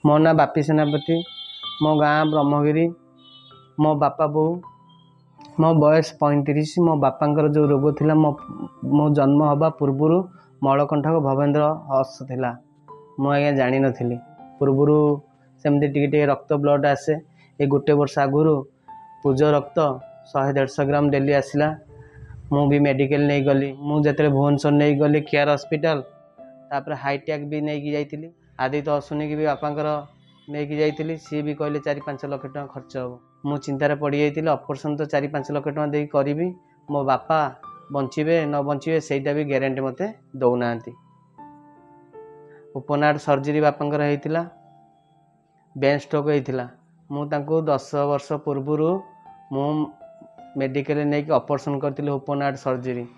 मो ना बापी सेनापति, मो गाँ ब्रह्मगिरी, मो बापा बो, मो बयस 35। मो बापांकर जो रोग थिला मो जन्म हवा पूर्वर मलकंठक भवेंद्र हस थिला। मु आज्ञा जानी नथिली पूर्वर सेमती टिके रक्त ब्लड आसे। ये गोटे वर्ष आगुरु पूज रक्त 100-150 ग्राम डेली आसला। मु भी मेडिकल नहीं गली। मु जते भुवनेश्वर नहीं गली केयर हॉस्पिटल, तापर हाईटेक भी नहीं जाइतिली। आदित्य अश्विनी की भी बापांकर नहीं जाइतिली। सी भी कहले 4-5 लाख टका खर्च हो। मु चिंतार पड़ी जाइतिली। ऑपरेशन तो 4-5 लाख टका दे करी, मो बापा बंचिबे न बंचिबे सेटा भी ग्यारंटी मते दौना। ओपन सर्जरी बापांकर होइतिला, ब्रेन स्ट्रोक होइतिला। मु तांको 10 वर्ष पूर्वर मु मेडिकल नहीं ऑपरेशन करथिले ओपन हार्ट सर्जरी।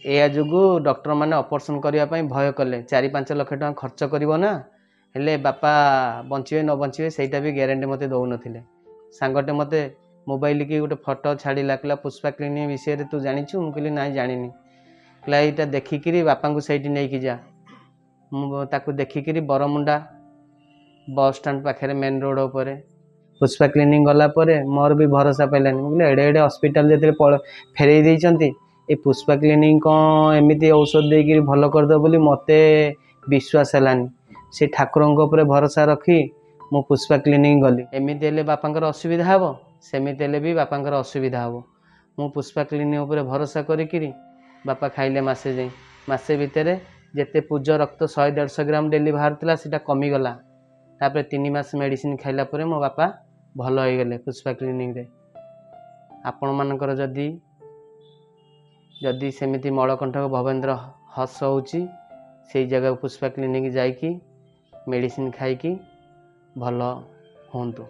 या जोगु डॉक्टर माने ऑपरेशन करने भय कले 4-5 लाख टका खर्च करिवो ना, हेले बापा बंचिबे न बंचिबे सेटा भी ग्यारंटी मते दौ नथिले। सांगटे मते मोबाइल की गोटे फोटो छाड़िला, कहला पुष्पा क्लिनिक विषय रे तू जानिछु? मु कहली ना जानिनी। कहला एटा देखिकिरी बापा को सैठी नहीं कि जा। मु ताकू देखिकिरी बरमुंडा बस स्टैंड पाखे मेन रोड उपरे पुष्पा क्लिनिक गला परे मोर भी भरोसा पाइलानी। मुझे एडे एडे हॉस्पिटल जो फेरई देइचंती, ए पुष्पा क्लिनिक कौन एमती औषध देकर भल करदे बोली मते विश्वास हेलानी। से ठाकुरंक उपरे भरोसा रखी मु पुष्पा क्लिनिक गली। एमती हेले बापांकर असुविधा हबो, सेमिति हेले भी बापांकर असुविधा हबो। मु पुष्पा क्लिनिक उपरे भरोसा करिकिरी बापा खाइले मासे जाई। मासे भितर जेते पूज रक्त 100-150 ग्राम डेली बाहर सेटा कमी गला। तापर 3 मास मेडिसिन खाइला परे मो बापा भल हो गले पुष्पा क्लिनिक रे। आपण मानकर जदि जदि सेमिति मलकंठक भवेंद्र हस होउची से जगह पुष्पा क्लिनिक जाइकी मेडिसिन खाइकी भल होंतु।